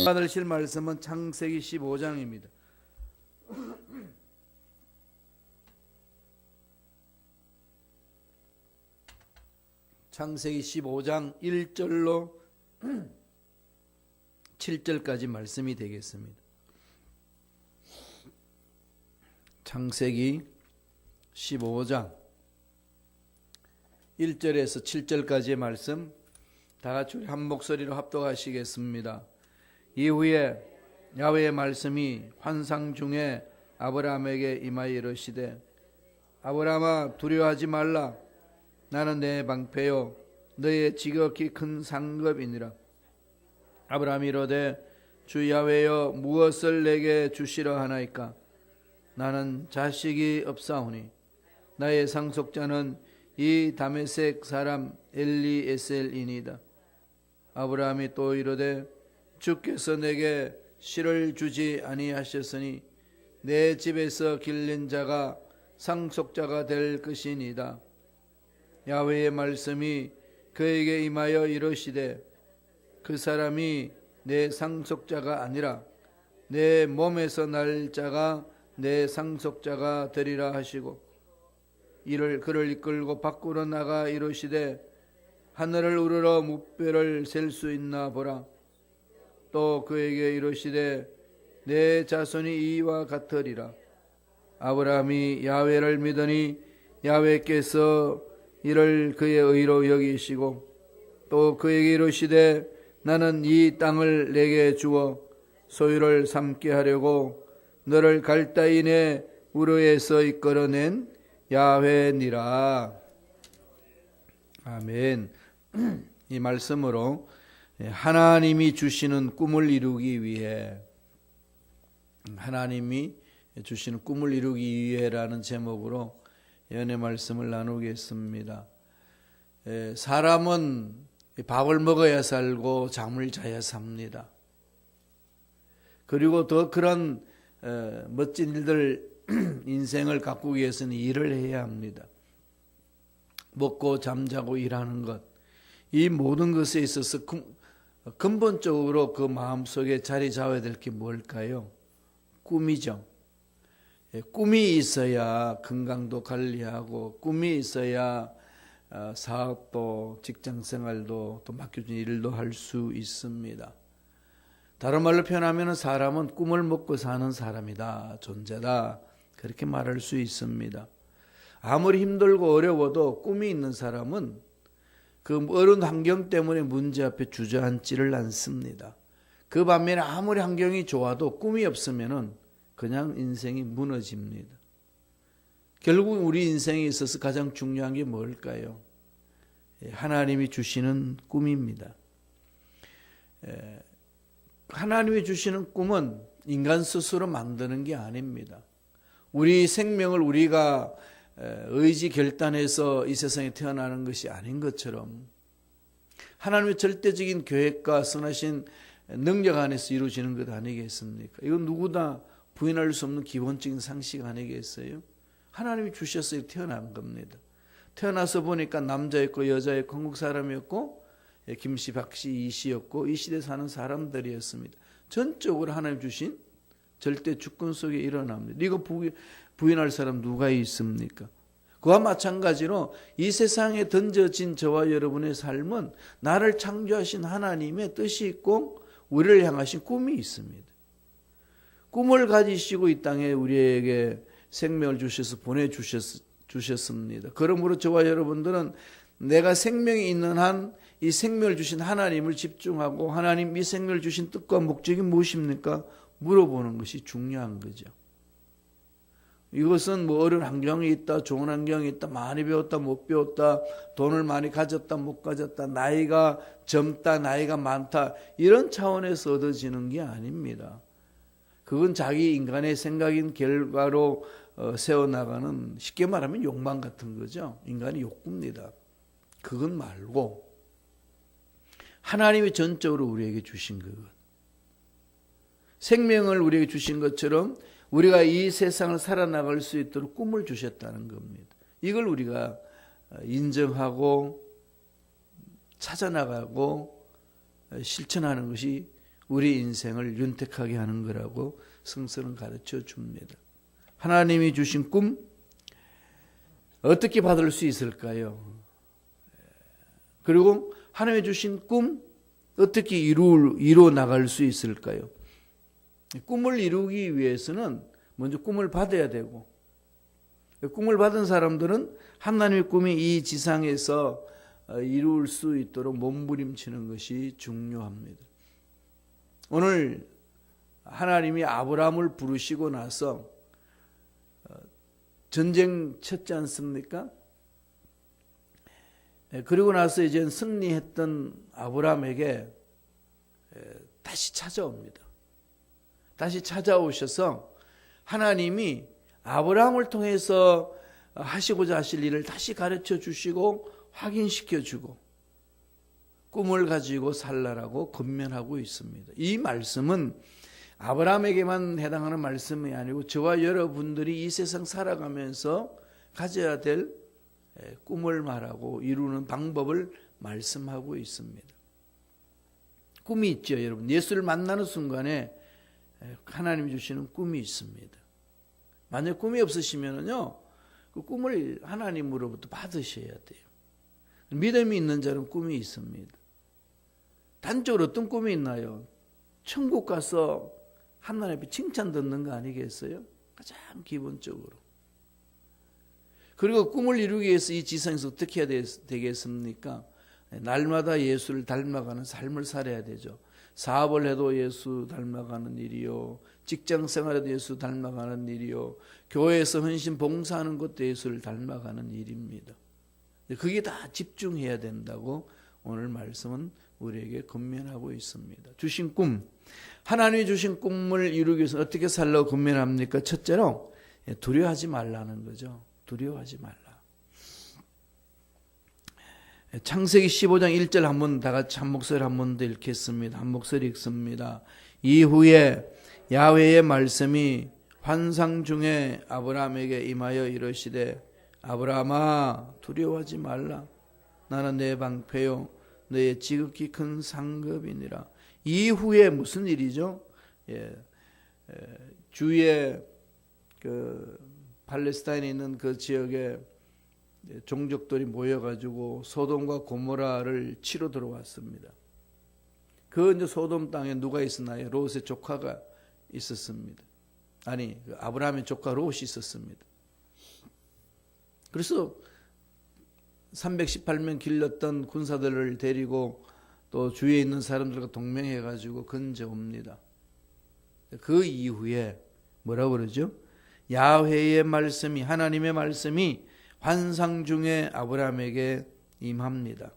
받으실 말씀은 창세기 15장입니다. 창세기 15장 1절로 7절까지 말씀이 되겠습니다. 창세기 15장 1절에서 7절까지의 말씀 다 같이 우리 한 목소리로 합독하시겠습니다. 이후에 야훼의 말씀이 환상 중에 아브라함에게 임하여 이르시되 아브라함아 두려워하지 말라. 나는 내 방패요 너의 지극히 큰 상급이니라. 아브라함이 이르되 주 야훼여 무엇을 내게 주시려 하나이까. 나는 자식이 없사오니 나의 상속자는 이 다메섹 사람 엘리에셀이니이다. 아브라함이 또 이르되 주께서 내게 실을 주지 아니하셨으니 내 집에서 길른 자가 상속자가 될 것이니이다. 야훼의 말씀이 그에게 임하여 이르시되 그 사람이 내 상속자가 아니라 내 몸에서 날 자가 내 상속자가 되리라 하시고 이를 그를 이끌고 밖으로 나가 이르시되 하늘을 우러러 무뼈를 셀 수 있나 보라. 또 그에게 이르시되 내 자손이 이와 같으리라. 아브라함이 야훼를 믿으니 야훼께서 이를 그의 의로 여기시고 또 그에게 이르시되 나는 이 땅을 내게 주어 소유를 삼게 하려고 너를 갈대인의 우르에서 이끌어낸 야훼니라. 아멘. 이 말씀으로 하나님이 주시는 꿈을 이루기 위해 하나님이 주시는 꿈을 이루기 위해라는 제목으로 연의 말씀을 나누겠습니다. 사람은 밥을 먹어야 살고 잠을 자야 삽니다. 그리고 더 그런 멋진 일들 인생을 가꾸기 위해서는 일을 해야 합니다. 먹고 잠자고 일하는 것, 이 모든 것에 있어서 근본적으로 그 마음속에 자리 잡아야 될 게 뭘까요? 꿈이죠. 꿈이 있어야 건강도 관리하고 꿈이 있어야 사업도 직장생활도 또 맡겨진 일도 할 수 있습니다. 다른 말로 표현하면 사람은 꿈을 먹고 사는 사람이다, 존재다, 그렇게 말할 수 있습니다. 아무리 힘들고 어려워도 꿈이 있는 사람은 그 어려운 환경 때문에 문제 앞에 주저앉지를 않습니다. 그 반면에 아무리 환경이 좋아도 꿈이 없으면은 그냥 인생이 무너집니다. 결국 우리 인생에 있어서 가장 중요한 게 뭘까요? 하나님이 주시는 꿈입니다. 하나님이 주시는 꿈은 인간 스스로 만드는 게 아닙니다. 우리 생명을 우리가 의지 결단해서 이 세상에 태어나는 것이 아닌 것처럼 하나님의 절대적인 계획과 선하신 능력 안에서 이루어지는 것 아니겠습니까? 이건 누구나 부인할 수 없는 기본적인 상식 아니겠어요? 하나님이 주셔서 태어난 겁니다. 태어나서 보니까 남자였고 여자였고 한국 사람이었고 김씨, 박씨, 이씨였고 이 시대에 사는 사람들이었습니다. 전적으로 하나님 주신 절대 주권 속에 일어납니다. 이거 부인할 사람 누가 있습니까? 그와 마찬가지로 이 세상에 던져진 저와 여러분의 삶은 나를 창조하신 하나님의 뜻이 있고 우리를 향하신 꿈이 있습니다. 꿈을 가지시고 이 땅에 우리에게 생명을 주셔서 보내주셨습니다. 그러므로 저와 여러분들은 내가 생명이 있는 한 이 생명을 주신 하나님을 집중하고 하나님 이 생명을 주신 뜻과 목적이 무엇입니까? 물어보는 것이 중요한 거죠. 이것은 뭐 어려운 환경이 있다, 좋은 환경이 있다, 많이 배웠다, 못 배웠다, 돈을 많이 가졌다, 못 가졌다, 나이가 젊다, 나이가 많다, 이런 차원에서 얻어지는 게 아닙니다. 그건 자기 인간의 생각인 결과로 세워나가는, 쉽게 말하면 욕망 같은 거죠. 인간의 욕구입니다. 그건 말고 하나님이 전적으로 우리에게 주신 것, 생명을 우리에게 주신 것처럼 우리가 이 세상을 살아나갈 수 있도록 꿈을 주셨다는 겁니다. 이걸 우리가 인정하고 찾아나가고 실천하는 것이 우리 인생을 윤택하게 하는 거라고 성서는 가르쳐 줍니다. 하나님이 주신 꿈 어떻게 받을 수 있을까요? 그리고 하나님이 주신 꿈 어떻게 이루어 나갈 수 있을까요? 꿈을 이루기 위해서는 먼저 꿈을 받아야 되고, 꿈을 받은 사람들은 하나님의 꿈이 이 지상에서 이룰 수 있도록 몸부림치는 것이 중요합니다. 오늘 하나님이 아브라함을 부르시고 나서 전쟁 쳤지 않습니까? 그리고 나서 이제 승리했던 아브라함에게 다시 찾아옵니다. 다시 찾아오셔서 하나님이 아브라함을 통해서 하시고자 하실 일을 다시 가르쳐 주시고 확인시켜 주고 꿈을 가지고 살라라고 권면하고 있습니다. 이 말씀은 아브라함에게만 해당하는 말씀이 아니고 저와 여러분들이 이 세상 살아가면서 가져야 될 꿈을 말하고 이루는 방법을 말씀하고 있습니다. 꿈이 있죠, 여러분. 예수를 만나는 순간에 하나님이 주시는 꿈이 있습니다. 만약 꿈이 없으시면요, 그 꿈을 하나님으로부터 받으셔야 돼요. 믿음이 있는 자는 꿈이 있습니다. 단적으로 어떤 꿈이 있나요? 천국 가서 하나님 앞에 칭찬 듣는 거 아니겠어요? 가장 기본적으로. 그리고 꿈을 이루기 위해서 이 지상에서 어떻게 해야 되겠습니까? 날마다 예수를 닮아가는 삶을 살아야 되죠. 사업을 해도 예수 닮아가는 일이요, 직장 생활에도 예수 닮아가는 일이요, 교회에서 헌신 봉사하는 것도 예수를 닮아가는 일입니다. 그게 다 집중해야 된다고 오늘 말씀은 우리에게 권면하고 있습니다. 주신 꿈, 하나님이 주신 꿈을 이루기 위해서 어떻게 살라고 권면합니까? 첫째로 두려워하지 말라는 거죠. 두려워하지 말라. 창세기 15장 1절 한번 다 같이 한 목소리 한 번 더 읽겠습니다. 한 목소리 읽습니다. 이후에 야훼의 말씀이 환상 중에 아브라함에게 임하여 이르시되 아브라함아 두려워하지 말라. 나는 내 방패요 너의 지극히 큰 상급이니라. 이후에 무슨 일이죠? 주위에 그 팔레스타인에 있는 그 지역에 종족들이 모여가지고 소돔과 고모라를 치러 들어왔습니다. 그 이제 소돔 땅에 누가 있었나요? 롯의 조카가 있었습니다. 아니, 아브라함의 조카 롯이 있었습니다. 그래서 318명 길렀던 군사들을 데리고 또 주위에 있는 사람들과 동맹해가지고 건져옵니다. 그 이후에 뭐라고 그러죠? 야훼의 말씀이, 하나님의 말씀이 환상 중에 아브라함에게 임합니다.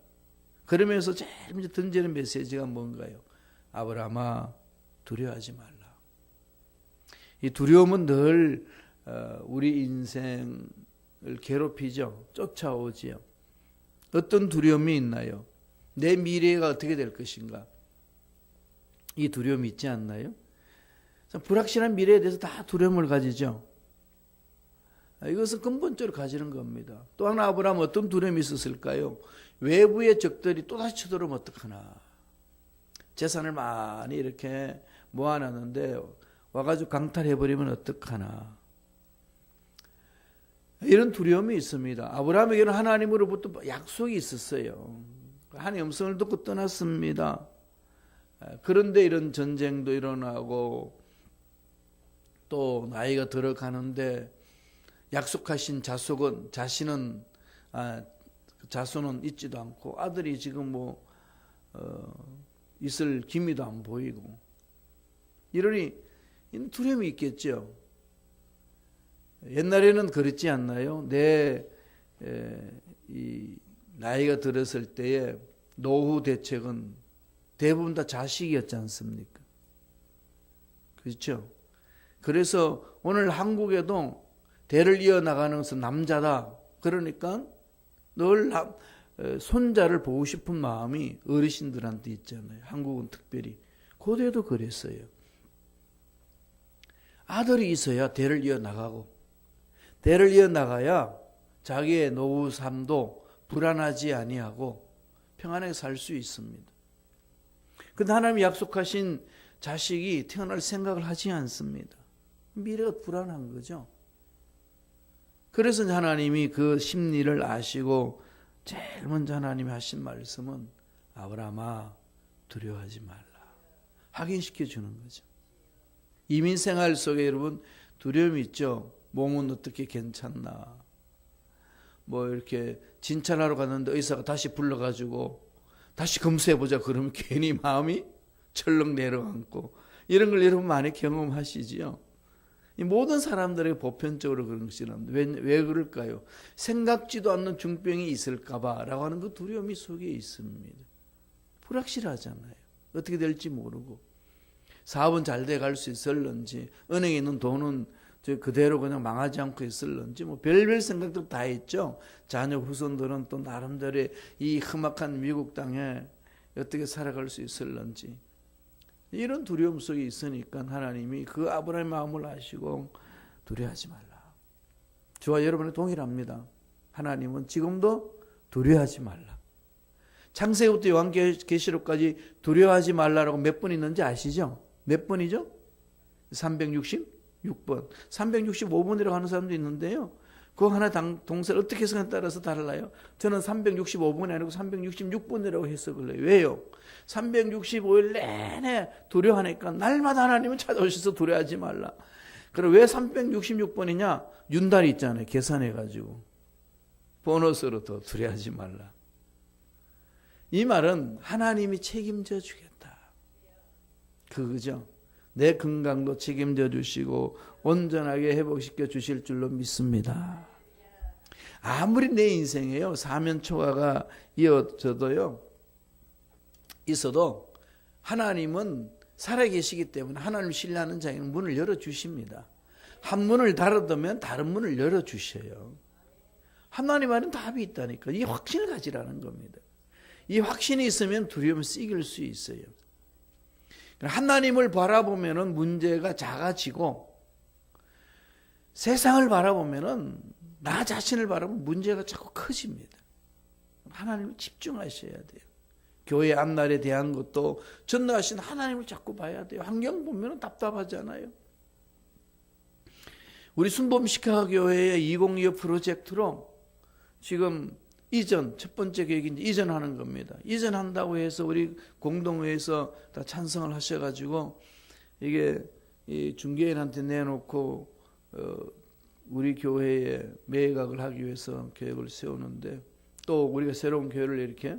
그러면서 제일 먼저 던지는 메시지가 뭔가요? 아브라함아 두려워하지 말라. 이 두려움은 늘 우리 인생을 괴롭히죠. 쫓아오지요. 어떤 두려움이 있나요? 내 미래가 어떻게 될 것인가? 이 두려움이 있지 않나요? 불확실한 미래에 대해서 다 두려움을 가지죠. 이것은 근본적으로 가지는 겁니다. 또 하나 아브라함은 어떤 두려움이 있었을까요? 외부의 적들이 또다시 쳐들어오면 어떡하나. 재산을 많이 이렇게 모아놨는데 와가지고 강탈해버리면 어떡하나. 이런 두려움이 있습니다. 아브라함에게는 하나님으로부터 약속이 있었어요. 하나님의 음성을 듣고 떠났습니다. 그런데 이런 전쟁도 일어나고 또 나이가 들어가는데 약속하신 자손은 있지도 않고 아들이 지금 있을 기미도 안 보이고 이러니 두려움이 있겠죠. 옛날에는 그렇지 않나요? 이 나이가 들었을 때의 노후 대책은 대부분 다 자식이었지 않습니까? 그렇죠? 그래서 오늘 한국에도 대를 이어나가는 것은 남자다. 그러니까 늘 손자를 보고 싶은 마음이 어르신들한테 있잖아요. 한국은 특별히. 고대도 그랬어요. 아들이 있어야 대를 이어나가고 대를 이어나가야 자기의 노후 삶도 불안하지 아니하고 평안하게 살 수 있습니다. 근데 하나님이 약속하신 자식이 태어날 생각을 하지 않습니다. 미래가 불안한 거죠. 그래서 하나님이 그 심리를 아시고 제일 먼저 하나님이 하신 말씀은 아브라함아 두려워하지 말라. 확인시켜 주는 거죠. 이민 생활 속에 여러분 두려움이 있죠. 몸은 어떻게 괜찮나. 뭐 이렇게 진찰하러 갔는데 의사가 다시 불러가지고 다시 검사해보자 그러면 괜히 마음이 철렁 내려앉고 이런 걸 여러분 많이 경험하시지요. 이 모든 사람들에게 보편적으로 그런 것이랍니다. 왜 그럴까요? 생각지도 않는 중병이 있을까봐 라고 하는 그 두려움이 속에 있습니다. 불확실하잖아요. 어떻게 될지 모르고 사업은 잘 돼갈 수 있을런지 은행에 있는 돈은 그대로 그냥 망하지 않고 있을런지 뭐 별별 생각들 다 했죠. 자녀 후손들은 또 나름대로의 이 험악한 미국 땅에 어떻게 살아갈 수 있을런지 이런 두려움 속에 있으니까 하나님이 그 아브라함의 마음을 아시고 두려워하지 말라. 저와 여러분이 동일합니다. 하나님은 지금도 두려워하지 말라. 창세기부터 요한계시록까지 두려워하지 말라라고 몇 번 있는지 아시죠? 몇 번이죠? 366번. 365번이라고 하는 사람도 있는데요. 그 하나 동사를 어떻게 해석하냐에 따라서 달라요. 저는 365번이 아니고 366번이라고 해석을 해요. 왜요? 365일 내내 두려워하니까 날마다 하나님은 찾아오셔서 두려워하지 말라. 그럼 왜 366번이냐? 윤달이 있잖아요. 계산해가지고. 보너스로 더 두려워하지 말라. 이 말은 하나님이 책임져 주겠다. 그거죠. 내 건강도 책임져 주시고 온전하게 회복시켜 주실 줄로 믿습니다. 아무리 내 인생에요 사면초가가 있어도 하나님은 살아계시기 때문에 하나님 신뢰하는 자에게는 문을 열어주십니다. 한 문을 닫아두면 다른 문을 열어주셔요. 하나님 안에는 답이 있다니까. 이 확신을 가지라는 겁니다. 이 확신이 있으면 두려움을 이길 수 있어요. 하나님을 바라보면 문제가 작아지고 세상을 바라보면 나 자신을 바라보면 문제가 자꾸 커집니다. 하나님을 집중하셔야 돼요. 교회 앞날에 대한 것도 전능하신 하나님을 자꾸 봐야 돼요. 환경 보면 답답하잖아요. 우리 순범시카교회의 2025 프로젝트로 지금 첫 번째 계획이 이전하는 겁니다. 이전한다고 해서 우리 공동회에서 다 찬성을 하셔가지고 이게 이 중개인한테 내놓고 우리 교회에 매각을 하기 위해서 계획을 세우는데 또 우리가 새로운 교회를 이렇게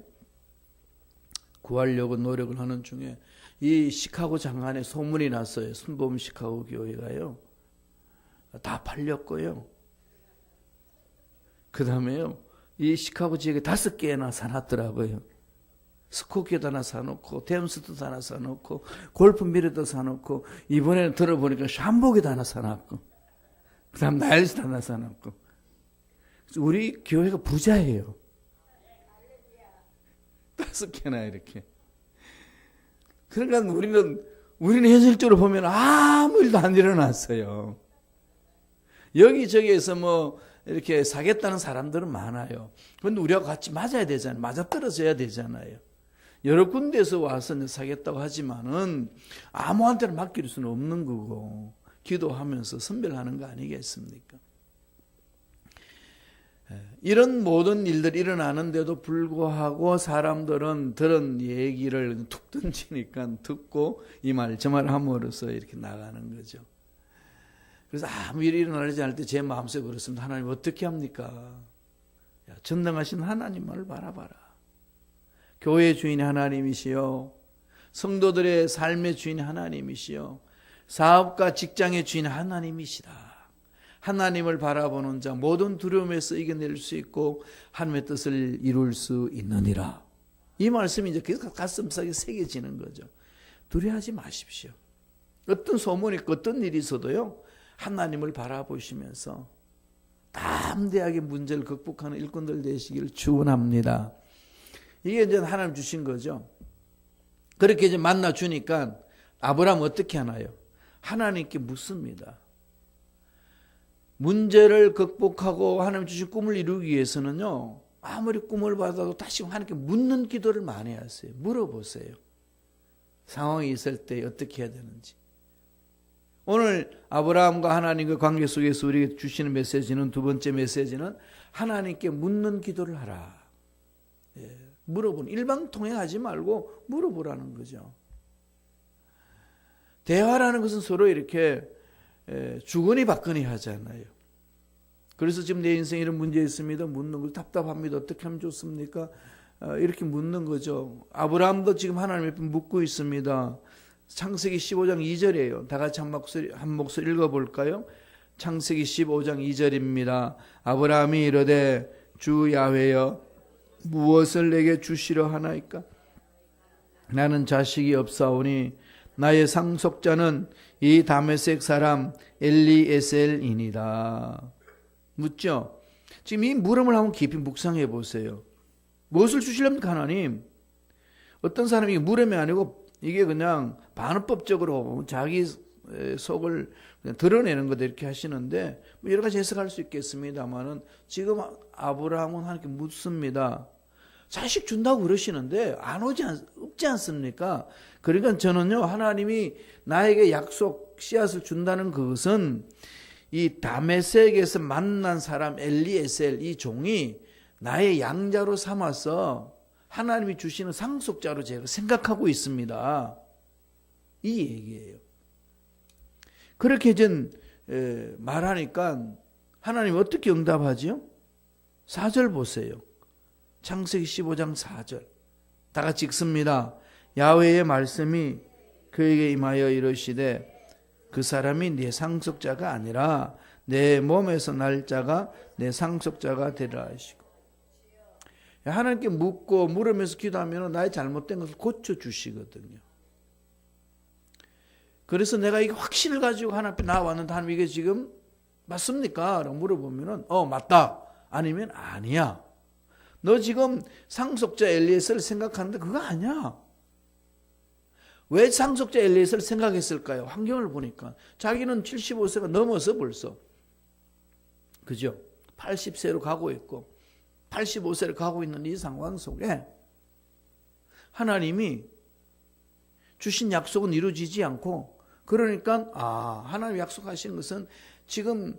구하려고 노력을 하는 중에 이 시카고 장안에 소문이 났어요. 순범 시카고 교회가요. 다 팔렸고요. 그 다음에요. 이 시카고 지역에 5개나 사놨더라고요. 스코키도 하나 사놓고 댐스도 하나 사놓고 골프미러도 사놓고 이번에는 들어보니까 샴복이도 하나 사놨고 그 다음 나일스도 하나 사놨고 우리 교회가 부자예요. 5개나 이렇게. 그러니까 우리는 현실적으로 보면 아무 일도 안 일어났어요. 여기저기에서 뭐 이렇게 사겠다는 사람들은 많아요. 그런데 우리가 같이 맞아야 되잖아요. 맞아떨어져야 되잖아요. 여러 군데에서 와서 사겠다고 하지만은 아무한테나 맡길 수는 없는 거고 기도하면서 선별하는 거 아니겠습니까? 이런 모든 일들이 일어나는데도 불구하고 사람들은 들은 얘기를 툭 던지니까 듣고 이 말 저 말 함으로써 이렇게 나가는 거죠. 그래서 아무 일이 일어나지 않을 때 제 마음속에 그렇습니다. 하나님 어떻게 합니까? 전능하신 하나님만을 바라봐라. 교회의 주인이 하나님이시요. 성도들의 삶의 주인이 하나님이시요. 사업과 직장의 주인이 하나님이시다. 하나님을 바라보는 자 모든 두려움에서 이겨낼 수 있고 하나님의 뜻을 이룰 수 있느니라. 이 말씀이 이제 계속 가슴속에 새겨지는 거죠. 두려워하지 마십시오. 어떤 소문이 있고 어떤 일이 있어도요. 하나님을 바라보시면서 담대하게 문제를 극복하는 일꾼들 되시기를 축원합니다. 이게 이제 하나님 주신 거죠. 그렇게 이제 만나 주니까 아브라함 어떻게 하나요? 하나님께 묻습니다. 문제를 극복하고 하나님 주신 꿈을 이루기 위해서는요. 아무리 꿈을 받아도 다시 하나님께 묻는 기도를 많이 하세요. 물어보세요. 상황이 있을 때 어떻게 해야 되는지. 오늘 아브라함과 하나님의 관계 속에서 우리에게 주시는 메시지는, 두 번째 메시지는 하나님께 묻는 기도를 하라. 물어보는, 일방통행하지 말고 물어보라는 거죠. 대화라는 것은 서로 이렇게 주거니 받거니 하잖아요. 그래서 지금 내 인생에 이런 문제 있습니다. 묻는 거 답답합니다. 어떻게 하면 좋습니까? 이렇게 묻는 거죠. 아브라함도 지금 하나님 앞에 묻고 있습니다. 창세기 15장 2절이에요. 다 같이 한 목소리 읽어볼까요? 창세기 15장 2절입니다. 아브라함이 이르되 주 야훼여 무엇을 내게 주시려 하나이까? 나는 자식이 없사오니 나의 상속자는 이 다메섹 사람 엘리에셀이니라. 묻죠? 지금 이 물음을 한번 깊이 묵상해 보세요. 무엇을 주시렵니까 하나님? 어떤 사람이 물음이 아니고 이게 그냥 반어법적으로 자기 속을 그냥 드러내는 거다 이렇게 하시는데 뭐 여러 가지 해석할 수 있겠습니다만은 지금 아브라함은 하나님께 묻습니다. 자식 준다고 그러시는데 없지 않습니까? 그러니까 저는요, 하나님이 나에게 약속 씨앗을 준다는 그것은 이 다메섹에서 만난 사람 엘리에셀 이 종이 나의 양자로 삼아서 하나님이 주시는 상속자로 제가 생각하고 있습니다. 이 얘기예요. 그렇게 전 말하니까 하나님 어떻게 응답하죠? 4절 보세요. 창세기 15장 4절. 다 같이 읽습니다. 야훼의 말씀이 그에게 임하여 이르시되 그 사람이 네 상속자가 아니라 내 몸에서 날 자가 내 상속자가 되리라 하시고. 하나님께 묻고 물으면서 기도하면 나의 잘못된 것을 고쳐주시거든요. 그래서 내가 이게 확신을 가지고 하나님 앞에 나왔는데 하나님 이게 지금 맞습니까? 라고 물어보면 맞다. 아니면 아니야. 너 지금 상속자 엘리에셀을 생각하는데 그거 아니야. 왜 상속자 엘리에셀을 생각했을까요? 환경을 보니까 자기는 75세가 넘어서 벌써 그죠? 80세로 가고 있고 85세를 가고 있는 이 상황 속에 하나님이 주신 약속은 이루어지지 않고 그러니까 하나님 약속하신 것은 지금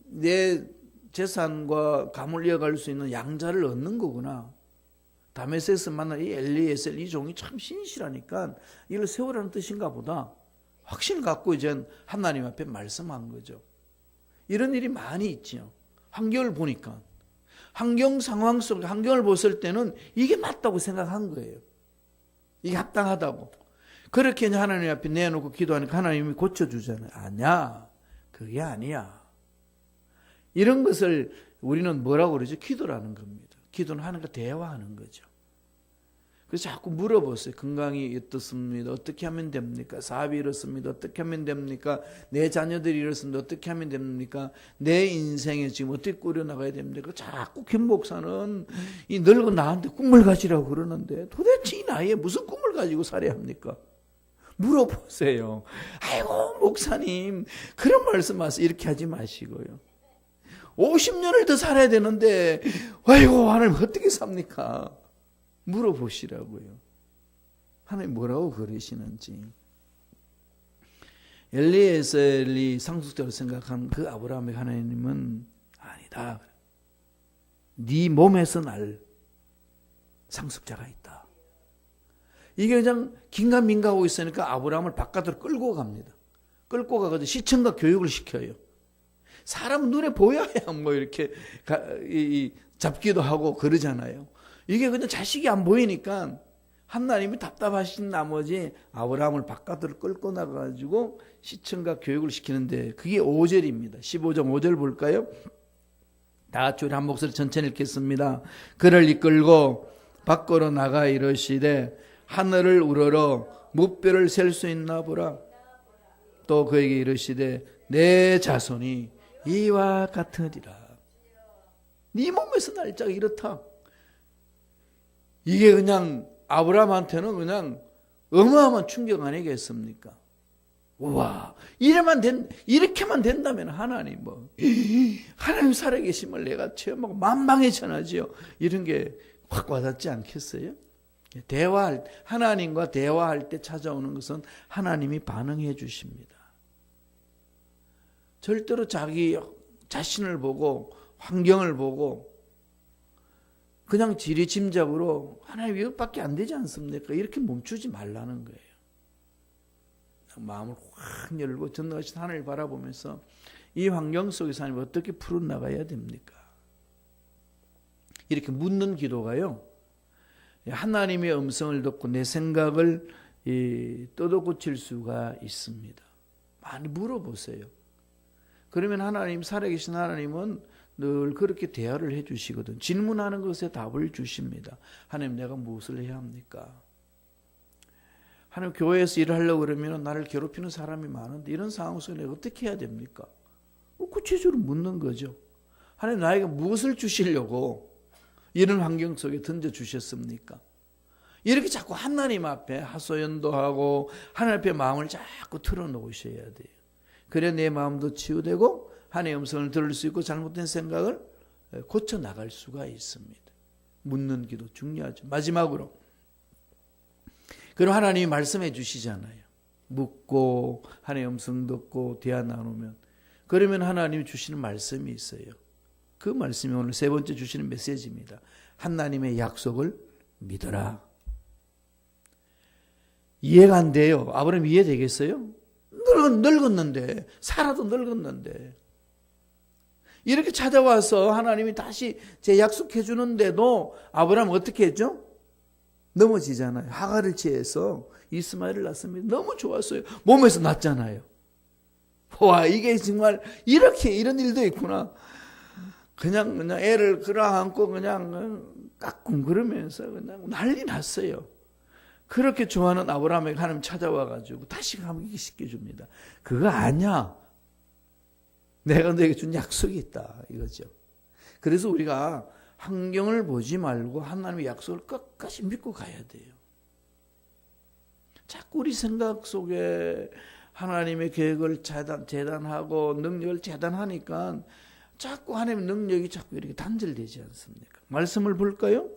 내 재산과 감을 이어갈 수 있는 양자를 얻는 거구나. 다메섹에서 만난 이 엘리에셀 이 종이 참 신실하니까 이를 세우라는 뜻인가 보다. 확신을 갖고 이제 하나님 앞에 말씀한 거죠. 이런 일이 많이 있죠. 환경을 보니까. 환경 상황 속에 환경을 봤을 때는 이게 맞다고 생각한 거예요. 이게 합당하다고. 그렇게 하나님 앞에 내놓고 기도하니까 하나님이 고쳐주잖아요. 아니야. 그게 아니야. 이런 것을 우리는 뭐라고 그러죠? 기도라는 겁니다. 기도는 하나님과 대화하는 거죠. 그래서 자꾸 물어보세요. 건강이 어떻습니다. 어떻게 하면 됩니까? 사업이 이렇습니다. 어떻게 하면 됩니까? 내 자녀들이 이렇습니다. 어떻게 하면 됩니까? 내 인생에 지금 어떻게 꾸려나가야 됩니까? 자꾸 김 목사는 이 늙은 나한테 꿈을 가지라고 그러는데 도대체 이 나이에 무슨 꿈을 가지고 살아야 합니까? 물어보세요. 아이고 목사님 그런 말씀하세요. 이렇게 하지 마시고요. 50년을 더 살아야 되는데 아이고 하나님 어떻게 삽니까? 물어보시라고요. 하나님 뭐라고 그러시는지. 엘리에셀이 상속자로 생각한 그 아브라함의 하나님은 아니다. 네 몸에서 날 상속자가 있다. 이게 그냥 긴가민가하고 있으니까 아브라함을 바깥으로 끌고 갑니다. 끌고 가가지고 시청과 교육을 시켜요. 사람 눈에 보여야 뭐 이렇게 잡기도 하고 그러잖아요. 이게 그냥 자식이 안 보이니까 하나님이 답답하신 나머지 아브라함을 바깥으로 끌고 나가가지고 시청과 교육을 시키는데 그게 5절입니다. 15장 5절 볼까요? 다 같이 우리 한 목소리 천천히 읽겠습니다. 그를 이끌고 밖으로 나가 이르시되 하늘을 우러러 무뼈를 셀 수 있나 보라. 또 그에게 이르시되 내 자손이 이와 같으리라. 네 몸에서 날짜가 이렇다. 이게 그냥 아브라함한테는 그냥 어마어마한 충격 아니겠습니까? 우와, 이렇게만 된다면 하나님 하나님 살아계심을 내가 체험하고 만방에 전하지요. 이런 게 확 와닿지 않겠어요? 하나님과 대화할 때 찾아오는 것은 하나님이 반응해 주십니다. 절대로 자기 자신을 보고 환경을 보고 그냥 지리짐작으로 하나님 이것밖에 안 되지 않습니까? 이렇게 멈추지 말라는 거예요. 마음을 확 열고 전능하신 하나님을 바라보면서 이 환경 속에서 하나님 어떻게 풀어나가야 됩니까? 이렇게 묻는 기도가요, 하나님의 음성을 듣고 내 생각을 떠도고칠 수가 있습니다. 많이 물어보세요. 그러면 하나님, 살아계신 하나님은 늘 그렇게 대화를 해 주시거든. 질문하는 것에 답을 주십니다. 하나님, 내가 무엇을 해야 합니까? 하나님, 교회에서 일을 하려고 그러면 나를 괴롭히는 사람이 많은데 이런 상황 속에 내가 어떻게 해야 됩니까? 구체적으로 묻는 거죠. 하나님, 나에게 무엇을 주시려고 이런 환경 속에 던져주셨습니까? 이렇게 자꾸 하나님 앞에 하소연도 하고 하나님 앞에 마음을 자꾸 틀어놓으셔야 돼요. 그래 내 마음도 치유되고 하나님의 음성을 들을 수 있고 잘못된 생각을 고쳐나갈 수가 있습니다. 묻는 기도 중요하죠. 마지막으로, 그럼 하나님이 말씀해 주시잖아요. 묻고 하나님의 음성 듣고 대화 나누면, 그러면 하나님이 주시는 말씀이 있어요. 그 말씀이 오늘 세 번째 주시는 메시지입니다. 하나님의 약속을 믿어라. 이해가 안 돼요. 아브라함 이해되겠어요? 늙었는데, 살아도 늙었는데. 이렇게 찾아와서 하나님이 다시 재약속해 주는데도 아브라함 어떻게 했죠? 넘어지잖아요. 하갈을 취해서 이스마엘을 낳습니다. 너무 좋았어요. 몸에서 낳잖아요. 와, 이게 정말 이런 일도 있구나. 그냥 애를 끌어안고 그냥 깍꿍 그러면서 그냥 난리 났어요. 그렇게 좋아하는 아브라함에게 하나님 찾아와가지고 다시 감기시켜 줍니다. 그거 아니야. 내가 너에게 준 약속이 있다. 이거죠. 그래서 우리가 환경을 보지 말고 하나님의 약속을 끝까지 믿고 가야 돼요. 자꾸 우리 생각 속에 하나님의 계획을 재단하고 능력을 재단하니까 자꾸 하나님의 능력이 자꾸 이렇게 단절되지 않습니까? 말씀을 볼까요?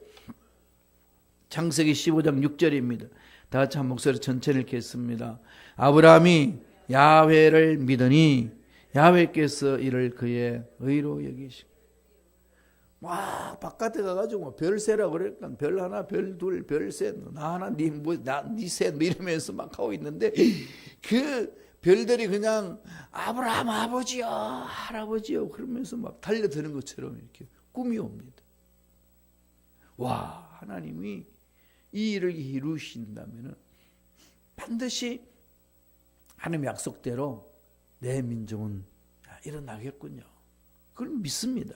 창세기 15장 6절입니다. 다 같이 한 목소리 천천히 읽겠습니다. 아브라함이 야훼를 믿으니 야훼께서 이를 그의 의로 여기시고, 막 바깥에 가가지고 별 세라고 그러니까 별 하나, 별 둘, 별 셋, 나 하나, 니 셋 이러면서 막 하고 있는데 그 별들이 그냥 아브라함 아버지요, 할아버지요 그러면서 막 달려드는 것처럼 이렇게 꿈이 옵니다. 와, 하나님이 이 일을 이루신다면 반드시 하나님의 약속대로 내 민족은 일어나겠군요. 그걸 믿습니다.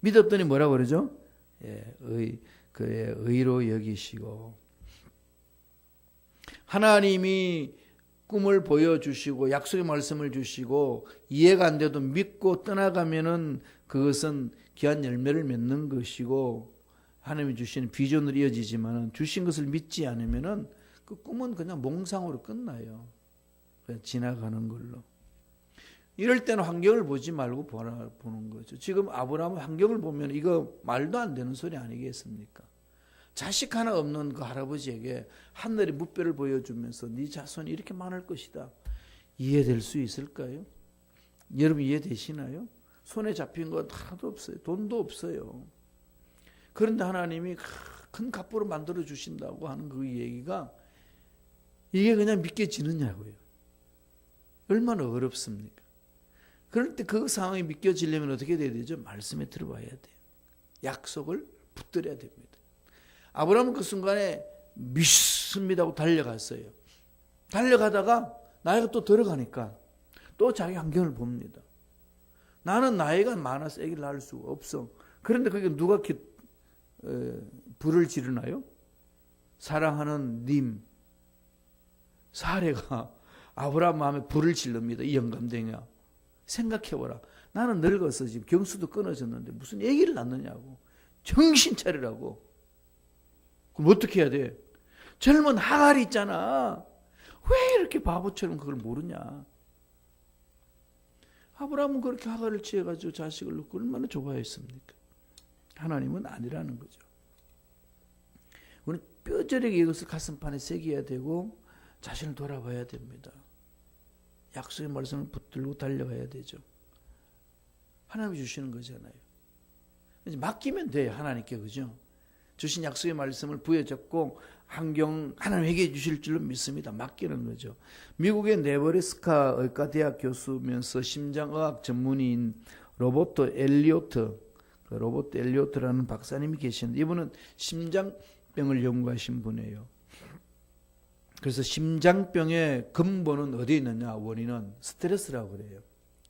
믿었더니 뭐라고 그러죠? 그의 의로 여기시고, 하나님이 꿈을 보여주시고 약속의 말씀을 주시고 이해가 안 돼도 믿고 떠나가면은 그것은 귀한 열매를 맺는 것이고 하나님이 주시는 비전으로 이어지지만 주신 것을 믿지 않으면은 그 꿈은 그냥 몽상으로 끝나요. 그냥 지나가는 걸로. 이럴 때는 환경을 보지 말고 보는 거죠. 지금 아브라함 환경을 보면 이거 말도 안 되는 소리 아니겠습니까? 자식 하나 없는 그 할아버지에게 하늘의 무뼈를 보여주면서 네 자손이 이렇게 많을 것이다. 이해될 수 있을까요? 여러분 이해되시나요? 손에 잡힌 건 하나도 없어요. 돈도 없어요. 그런데 하나님이 큰 갑부로 만들어 주신다고 하는 그 얘기가 이게 그냥 믿겨지느냐고요. 얼마나 어렵습니까? 그럴 때 그 상황이 믿겨지려면 어떻게 돼야 되죠? 말씀에 들어와야 돼요. 약속을 붙들어야 됩니다. 아브라함은 그 순간에 믿습니다 하고 달려갔어요. 달려가다가 나이가 또 들어가니까 또 자기 환경을 봅니다. 나는 나이가 많아서 아기를 낳을 수가 없어. 그런데 그게 누가 이렇게 불을 지르나요? 사랑하는 님 사례가 아브라함 마음에 불을 질릅니다. 이 영감탱이야. 생각해보라. 나는 늙어서 지금 경수도 끊어졌는데 무슨 아기를 낳느냐고. 정신 차리라고. 그럼 어떻게 해야 돼? 젊은 하갈이 있잖아. 왜 이렇게 바보처럼 그걸 모르냐? 아브라함은 그렇게 하갈을 취해가지고 자식을 낳고 얼마나 좋아했습니까? 하나님은 아니라는 거죠. 우리 뼈저리게 이것을 가슴판에 새겨야 되고 자신을 돌아봐야 됩니다. 약속의 말씀을 붙들고 달려가야 되죠. 하나님이 주시는 거잖아요. 이제 맡기면 돼요. 하나님께. 그죠? 주신 약속의 말씀을 부여잡고 환경 하나님에게 주실 줄로 믿습니다. 맡기는 거죠. 미국의 네브래스카 의과대학 교수면서 심장의학 전문의인 로버트 엘리오트라는 박사님이 계시는데 이분은 심장병을 연구하신 분이에요. 그래서 심장병의 근본은 어디에 있느냐? 원인은 스트레스라고 그래요.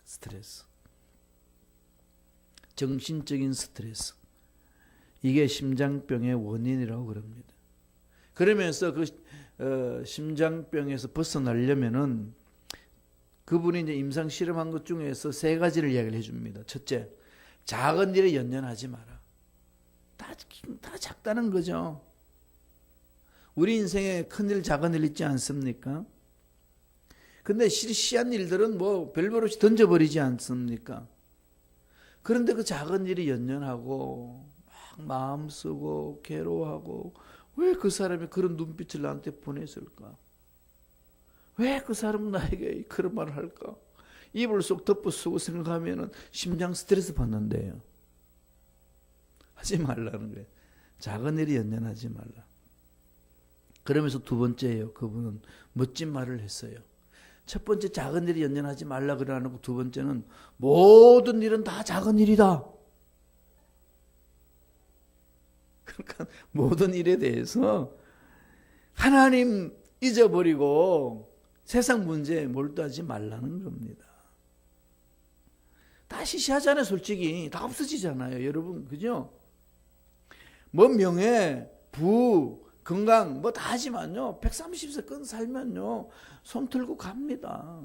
스트레스. 정신적인 스트레스. 이게 심장병의 원인이라고 그럽니다. 그러면서 심장병에서 벗어나려면은 그분이 이제 임상 실험한 것 중에서 3가지를 이야기를 해줍니다. 첫째, 작은 일에 연연하지 마라. 다 작다는 거죠. 우리 인생에 큰일, 작은 일 있지 않습니까? 근데 시시한 일들은 뭐 별별 없이 던져버리지 않습니까? 그런데 그 작은 일이 연연하고 막 마음 쓰고 괴로워하고 왜 그 사람이 그런 눈빛을 나한테 보냈을까? 왜 그 사람은 나에게 그런 말을 할까? 이불 속 덮어쓰고 생각하면 심장 스트레스 받는데요. 하지 말라는 거예요. 작은 일이 연연하지 말라. 그러면서 2번째예요. 그분은 멋진 말을 했어요. 첫 번째 작은 일이 연연하지 말라 그러고 2번째는 모든 일은 다 작은 일이다. 그러니까 모든 일에 대해서 하나님 잊어버리고 세상 문제에 몰두하지 말라는 겁니다. 다 시시하잖아요. 솔직히 다 없어지잖아요. 여러분 그죠? 뭐 명예, 부, 건강 뭐 다 하지만요. 130세 끈 살면요. 손 들고 갑니다.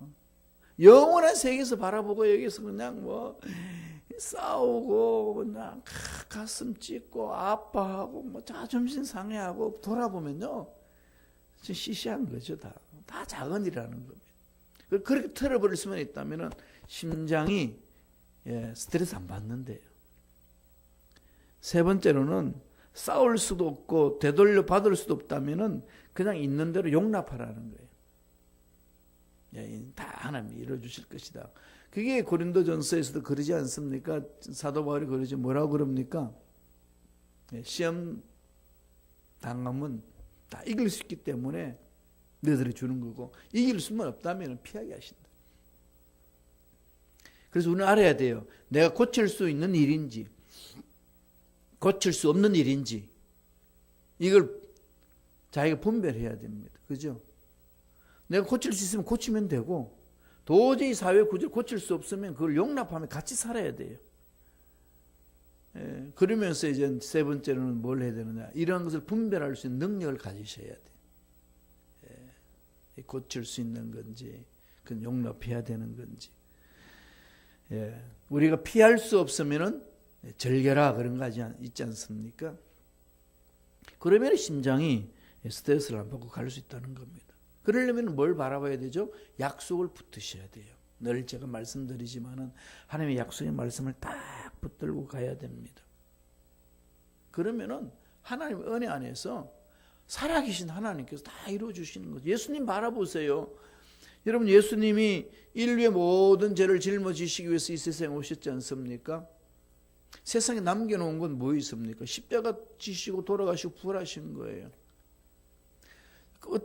영원한 세계에서 바라보고 여기서 그냥 뭐 싸우고 그냥 가슴 찢고 아파하고 뭐 자존심 상해하고 돌아보면요. 시시한 거죠. 다 작은 일이라는 겁니다. 그렇게 틀어버릴 수만 있다면 심장이 스트레스 안 받는데요. 3번째로는 싸울 수도 없고 되돌려 받을 수도 없다면 그냥 있는 대로 용납하라는 거예요. 다 하나님이 이루어주실 것이다. 그게 고린도전서에서도 그러지 않습니까? 사도 바울이 그러지 뭐라고 그럽니까? 시험 당하면 다 이길 수 있기 때문에 너희들이 주는 거고 이길 수만 없다면 피하게 하신다. 그래서 우리는 알아야 돼요. 내가 고칠 수 있는 일인지 고칠 수 없는 일인지 이걸 자기가 분별해야 됩니다. 그죠? 내가 고칠 수 있으면 고치면 되고 도저히 사회 구조를 고칠 수 없으면 그걸 용납하며 같이 살아야 돼요. 그러면서 이제 3번째로는 뭘 해야 되느냐? 이런 것을 분별할 수 있는 능력을 가지셔야 돼요. 고칠 수 있는 건지 그건 용납해야 되는 건지 우리가 피할 수 없으면은 절개라 그런 거 있지 않습니까? 그러면 심장이 스트레스를 안 받고 갈 수 있다는 겁니다. 그러려면 뭘 바라봐야 되죠? 약속을 붙드셔야 돼요. 늘 제가 말씀드리지만은 하나님의 약속의 말씀을 딱 붙들고 가야 됩니다. 그러면은 하나님의 은혜 안에서 살아계신 하나님께서 다 이루어주시는 거죠. 예수님 바라보세요. 여러분 예수님이 인류의 모든 죄를 짊어지시기 위해서 이 세상에 오셨지 않습니까? 세상에 남겨놓은 건 뭐 있습니까? 십자가 지시고 돌아가시고 부활하신 거예요.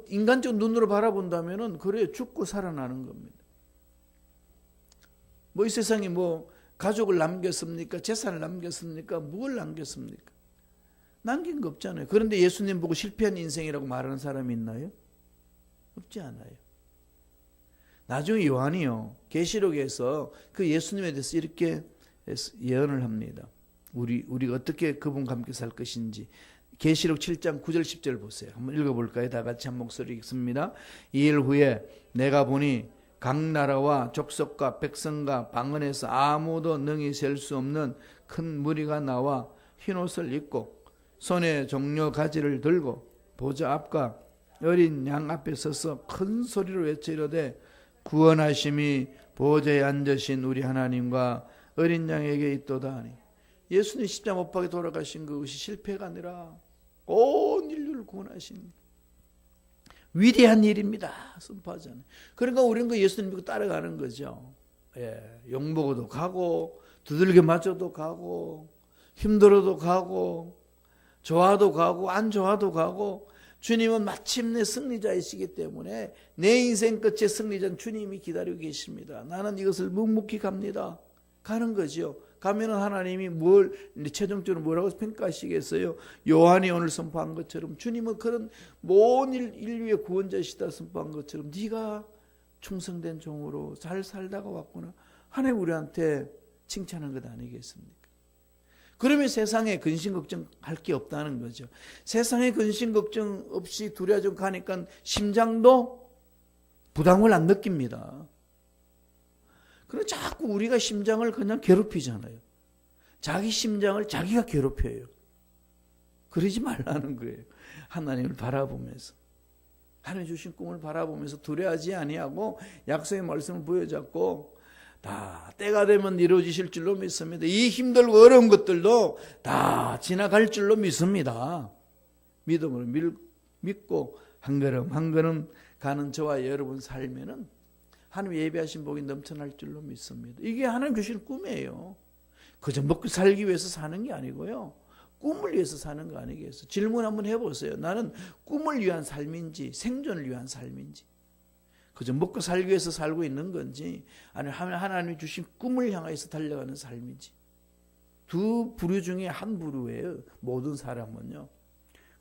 인간적 눈으로 바라본다면은 그래 죽고 살아나는 겁니다. 뭐 이 세상에 뭐 가족을 남겼습니까? 재산을 남겼습니까? 뭘 남겼습니까? 남긴 거 없잖아요. 그런데 예수님 보고 실패한 인생이라고 말하는 사람이 있나요? 없지 않아요. 나중에 요한이요 계시록에서 그 예수님에 대해서 이렇게 예언을 합니다. 우리가 어떻게 그분과 함께 살 것인지. 계시록 7장 9절 10절 보세요. 한번 읽어볼까요? 다 같이 한 목소리 읽습니다. 2일 후에 내가 보니 각 나라와 족속과 백성과 방언에서 아무도 능히 셀 수 없는 큰 무리가 나와 흰옷을 입고 손에 종려 가지를 들고 보좌 앞과 어린 양 앞에 서서 큰 소리로 외쳐 이르되 구원하심이 보좌에 앉으신 우리 하나님과 어린 양에게 있도다 하니 예수님 십자가 못 박에 돌아가신 그것이 실패가 아니라 온 인류를 우리를 구원하신 위대한 일입니다. 선포하잖아요. 그러니까 우리는 그 예수님 믿고 따라가는 거죠. 욕먹어도 가고, 두들겨 맞아도 가고, 힘들어도 가고, 좋아도 가고, 안 좋아도 가고, 주님은 마침내 승리자이시기 때문에 내 인생 끝에 승리자는 주님이 기다리고 계십니다. 나는 이것을 묵묵히 갑니다. 가는 거죠. 가면은 하나님이 최종적으로 뭐라고 평가하시겠어요? 요한이 오늘 선포한 것처럼 주님은 그런 모든 인류의 구원자시다 선포한 것처럼 네가 충성된 종으로 잘 살다가 왔구나. 하나님 우리한테 칭찬한 것 아니겠습니까? 그러면 세상에 근심 걱정할 게 없다는 거죠. 세상에 근심 걱정 없이 두려워 가니까 심장도 부담을 안 느낍니다. 그럼 자꾸 우리가 심장을 그냥 괴롭히잖아요. 자기 심장을 자기가 괴롭혀요. 그러지 말라는 거예요. 하나님을 바라보면서. 하나님 주신 꿈을 바라보면서 두려워하지 아니하고 약속의 말씀을 부여잡고 다 때가 되면 이루어지실 줄로 믿습니다. 이 힘들고 어려운 것들도 다 지나갈 줄로 믿습니다. 믿음으로 믿고 한 걸음 한 걸음 가는 저와 여러분 삶에는 하나님 예비하신 복이 넘쳐날 줄로 믿습니다. 이게 하나님 주시는 꿈이에요. 그저 먹고 살기 위해서 사는 게 아니고요. 꿈을 위해서 사는 거 아니겠어요? 질문 한번 해보세요. 나는 꿈을 위한 삶인지 생존을 위한 삶인지 그저 먹고 살기 위해서 살고 있는 건지 아니면 하나님이 주신 꿈을 향해서 달려가는 삶인지 두 부류 중에 한 부류예요. 모든 사람은요.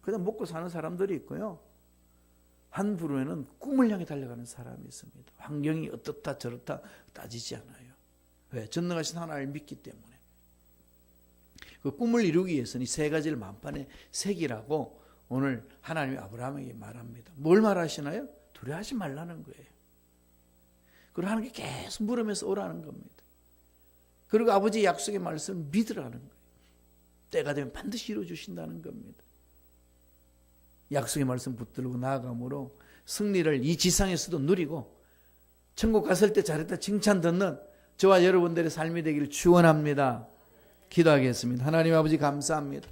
그냥 먹고 사는 사람들이 있고요. 한 부류에는 꿈을 향해 달려가는 사람이 있습니다. 환경이 어떻다 저렇다 따지지 않아요. 왜? 전능하신 하나님을 믿기 때문에. 그 꿈을 이루기 위해서는 이 세 가지를 만판에 새기라고 오늘 하나님이 아브라함에게 말합니다. 뭘 말하시나요? 두려워하지 말라는 거예요. 그리고 하나님께 계속 물으면서 오라는 겁니다. 그리고 아버지의 약속의 말씀을 믿으라는 거예요. 때가 되면 반드시 이루어주신다는 겁니다. 약속의 말씀 붙들고 나아감으로 승리를 이 지상에서도 누리고 천국 갔을 때 잘했다 칭찬 듣는 저와 여러분들의 삶이 되기를 축원합니다. 기도하겠습니다. 하나님 아버지 감사합니다.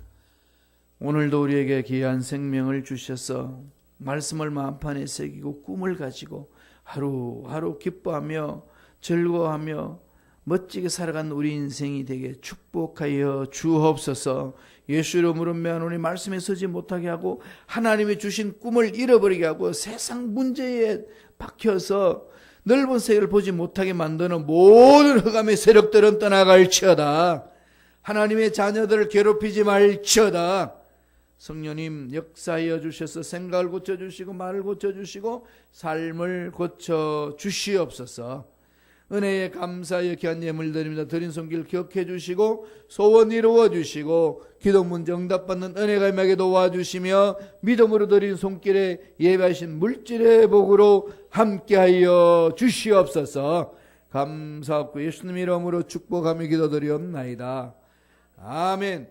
오늘도 우리에게 귀한 생명을 주셔서 말씀을 마음판에 새기고 꿈을 가지고 하루하루 기뻐하며 즐거워하며 멋지게 살아가는 우리 인생이 되게 축복하여 주옵소서. 예수 이름으로 면하노니 말씀에 서지 못하게 하고 하나님이 주신 꿈을 잃어버리게 하고 세상 문제에 박혀서 넓은 세계를 보지 못하게 만드는 모든 흑암의 세력들은 떠나갈지어다. 하나님의 자녀들을 괴롭히지 말지어다. 성령님 역사하여 주셔서 생각을 고쳐주시고 말을 고쳐주시고 삶을 고쳐주시옵소서. 은혜에 감사하여 귀한 예물 드립니다. 드린 손길 기억해 주시고 소원 이루어 주시고 기도 문제 응답받는 은혜가 임하게 도와주시며 믿음으로 드린 손길에 예배하신 물질의 복으로 함께하여 주시옵소서. 감사하고 예수님 이름으로 축복하며 기도드리옵나이다. 아멘.